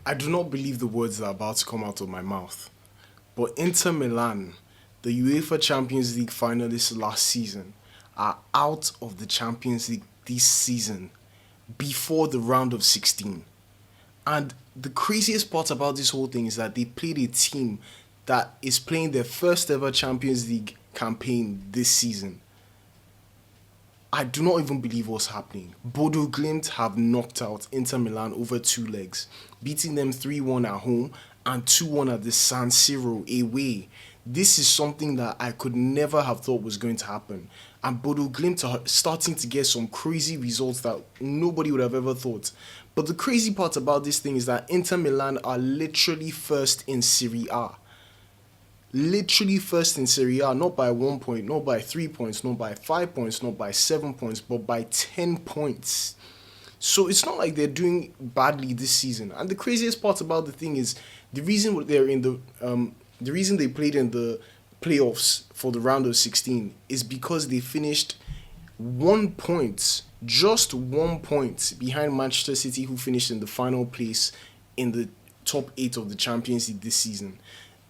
I do not believe the words that are about to come out of my mouth. But Inter Milan, the UEFA Champions League finalists last season, are out of the Champions League this season before the round of 16. And the craziest part about this whole thing is that they played a team that is playing their first ever Champions League campaign this season. I do not even believe what's happening. Bodø Glimt have knocked out Inter Milan over two legs, beating them 3-1 at home and 2-1 at the San Siro away. This is something that I could never have thought was going to happen. And Bodø Glimt are starting to get some crazy results that nobody would have ever thought. But the crazy part about this thing is that Inter Milan are literally first in Serie A. Literally first in Serie A, not by 1 point, not by 3 points, not by 5 points, not by 7 points, but by 10 points. So it's not like they're doing badly this season. And the craziest part about the thing is the reason they're in the reason they played in the playoffs for the round of 16 is because they finished 1 point, just 1 point behind Manchester City, who finished in the final place in the top 8 of the Champions League this season.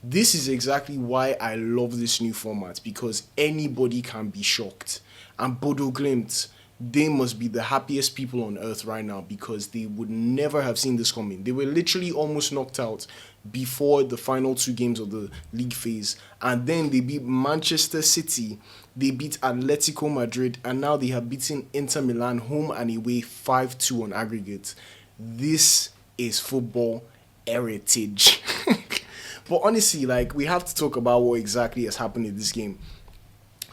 This is exactly why I love this new format, because anybody can be shocked. And Bodø Glimt, they must be the happiest people on earth right now, because they would never have seen this coming. They were literally almost knocked out before the final two games of the league phase. And then they beat Manchester City, they beat Atlético Madrid, and now they have beaten Inter Milan home and away 5-2 on aggregate. This is football heritage. But honestly, we have to talk about what exactly has happened in this game.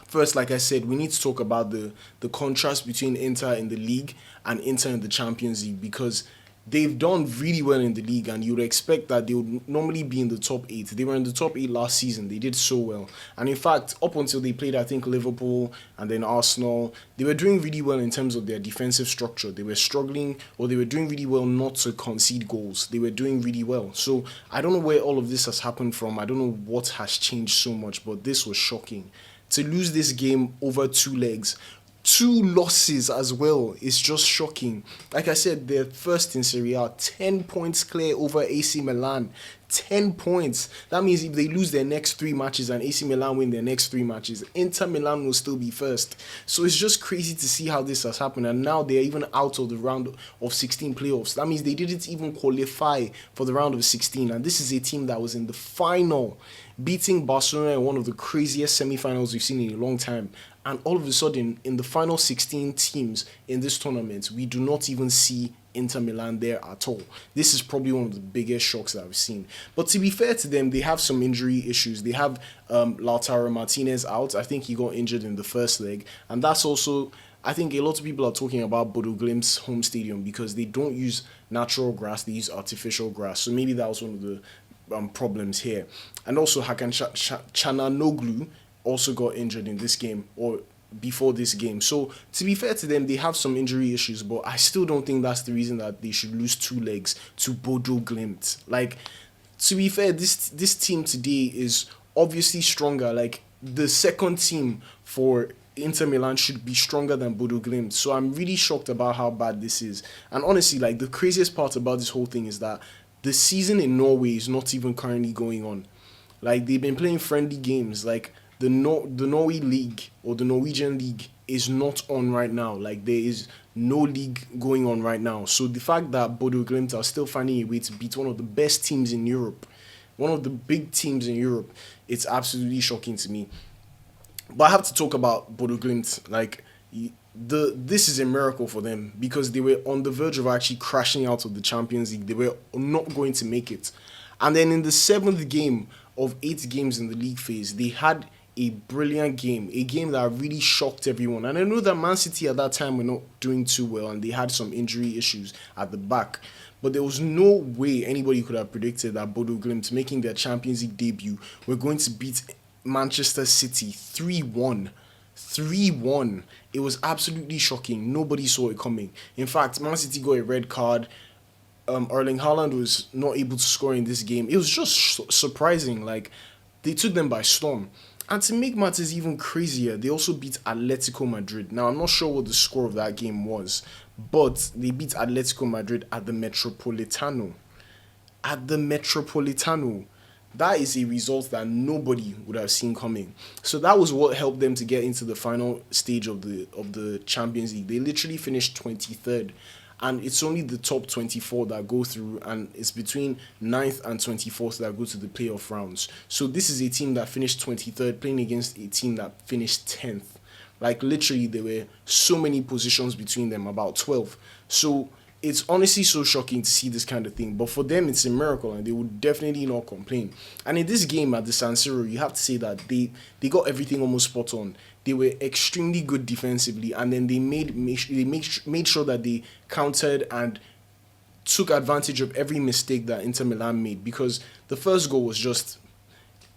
First, like I said, we need to talk about the contrast between Inter in the league and Inter in the Champions League, because they've done really well in the league, and you would expect that they would normally be in the top 8. They were in the top 8 last season. They did so well. And in fact, up until they played, I think, Liverpool and then Arsenal, they were doing really well in terms of their defensive structure. They were struggling, or they were doing really well not to concede goals. They were doing really well. So I don't know where all of this has happened from. I don't know what has changed so much, but this was shocking. To lose this game over two legs, two losses as well, is just shocking. Like I said, they're first in Serie A, 10 points clear over AC Milan. 10 points. That means if they lose their next 3 matches and AC Milan win their next 3 matches, Inter Milan will still be first. So it's just crazy to see how this has happened. And now they're even out of the round of 16 playoffs. That means they didn't even qualify for the round of 16. And this is a team that was in the final, beating Barcelona in one of the craziest semi-finals we've seen in a long time. And all of a sudden, in the final 16 teams in this tournament, we do not even see Inter Milan there at all. This is probably one of the biggest shocks that I've seen. But to be fair to them, they have some injury issues. They have Lautaro Martínez out. I think he got injured in the first leg. And that's also, I think a lot of people are talking about Bodø Glimt's home stadium, because they don't use natural grass, they use artificial grass. So maybe that was one of the problems here. And also Hakan Çalhanoğlu also got injured in this game, or before this game. So to be fair to them, they have some injury issues, but I still don't think that's the reason that they should lose two legs to Bodø Glimt. To be fair, this team today is obviously stronger. The second team for Inter Milan should be stronger than Bodø Glimt. So I'm really shocked about how bad this is. And honestly, the craziest part about this whole thing is that the season in Norway is not even currently going on. They've been playing friendly games. The Norway League, or the Norwegian League, is not on right now. There is no league going on right now. So the fact that Bodø Glimt are still finding a way to beat one of the best teams in Europe, one of the big teams in Europe, it's absolutely shocking to me. But I have to talk about Bodø Glimt. This is a miracle for them, because they were on the verge of actually crashing out of the Champions League. They were not going to make it. And then in the 7th game of 8 games in the league phase, they had a brilliant game, a game that really shocked everyone. And I know that Man City at that time were not doing too well, and they had some injury issues at the back. But there was no way anybody could have predicted that Bodø Glimt, making their Champions League debut, were going to beat Manchester City 3-1. 3-1. It was absolutely shocking. Nobody saw it coming. In fact, Man City got a red card. Erling Haaland was not able to score in this game. It was just surprising. They took them by storm. And to make matters even crazier, they also beat Atlético Madrid. Now, I'm not sure what the score of that game was, but they beat Atlético Madrid at the Metropolitano. at the Metropolitano. That is a result that nobody would have seen coming. So that was what helped them to get into the final stage of the Champions League. They literally finished 23rd, and it's only the top 24 that go through, and it's between 9th and 24th that go to the playoff rounds. So this is a team that finished 23rd playing against a team that finished 10th. Like, literally, there were so many positions between them, about 12. So it's honestly so shocking to see this kind of thing. But for them, it's a miracle, and they would definitely not complain. And in this game at the San Siro, you have to say that they got everything almost spot on. They were extremely good defensively, and then they made sure that they countered and took advantage of every mistake that Inter Milan made, because the first goal was just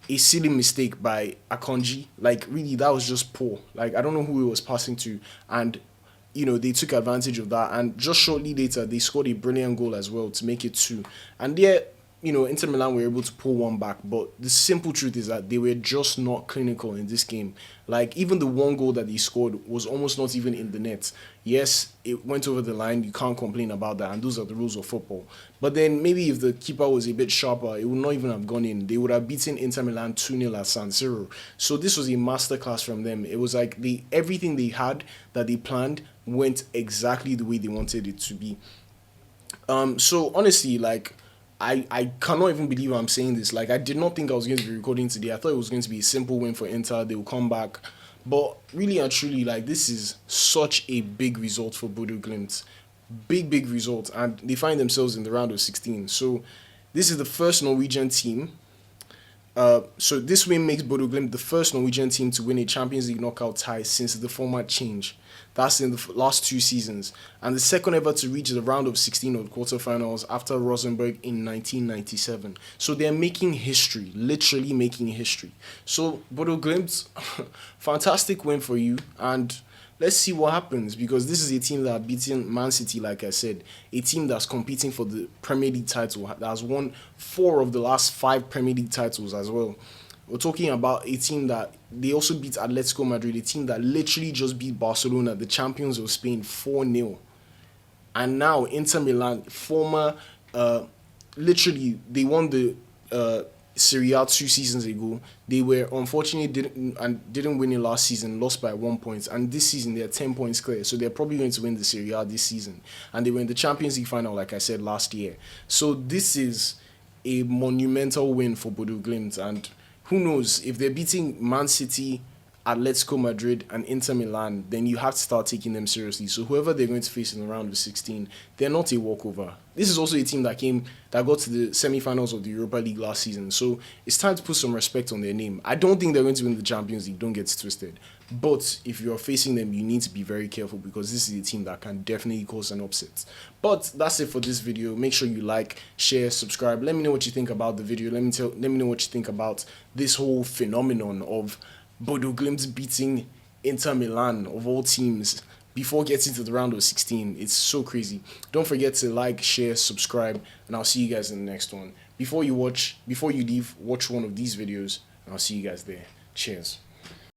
a silly mistake by Akanji. Like, really, that was just poor. Like, I don't know who he was passing to, and they took advantage of that, and just shortly later they scored a brilliant goal as well to make it 2. And Inter Milan were able to pull one back, but the simple truth is that they were just not clinical in this game. Like, even the one goal that they scored was almost not even in the net. Yes, it went over the line, you can't complain about that, and those are the rules of football. But then maybe if the keeper was a bit sharper, it would not even have gone in. They would have beaten Inter Milan 2-0 at San Siro. So this was a masterclass from them. It was like everything they had that they planned went exactly the way they wanted it to be. So honestly, like, I cannot even believe I'm saying this. Like, I did not think I was going to be recording today. I thought it was going to be a simple win for Inter. They will come back. But really and truly, like, this is such a big result for Bodø Glimt. Big result. And they find themselves in the round of 16. So this is the first Norwegian team. So this win makes Bodø Glimt the first Norwegian team to win a Champions League knockout tie since the format change. That's in the last 2 seasons. And the second ever to reach the round of 16 of the quarterfinals after Rosenborg in 1997. So they're making history, literally making history. So Bodø Glimt, fantastic win for you. And let's see what happens, because this is a team that beaten Man City, like I said, a team that's competing for the Premier League title, that has won 4 of the last 5 Premier League titles as well. We're talking about a team that they also beat Atlético Madrid, a team that literally just beat Barcelona, the champions of Spain, 4-0. And now Inter Milan, literally, they won the Serie A 2 seasons ago. They were unfortunately didn't win it last season, lost by 1 point, and this season they're 10 points clear, so they're probably going to win the Serie A this season. And they were in the Champions League final, like I said, last year. So this is a monumental win for Bodø Glimt, and who knows, if they're beating Man City, Atlético Madrid and Inter Milan, then you have to start taking them seriously. So whoever they're going to face in the round of 16, they're not a walkover. This is also a team that got to the semi-finals of the Europa League last season. So it's time to put some respect on their name. I don't think they're going to win the Champions League, don't get it twisted. But if you're facing them, you need to be very careful, because this is a team that can definitely cause an upset. But that's it for this video. Make sure you like, share, subscribe. Let me know what you think about the video. Let me know what you think about this whole phenomenon of Bodø Glimt beating Inter Milan, of all teams, before getting to the round of 16. It's so crazy. Don't forget to like, share, subscribe, and I'll see you guys in the next one. Before you leave, watch one of these videos, and I'll see you guys there. Cheers.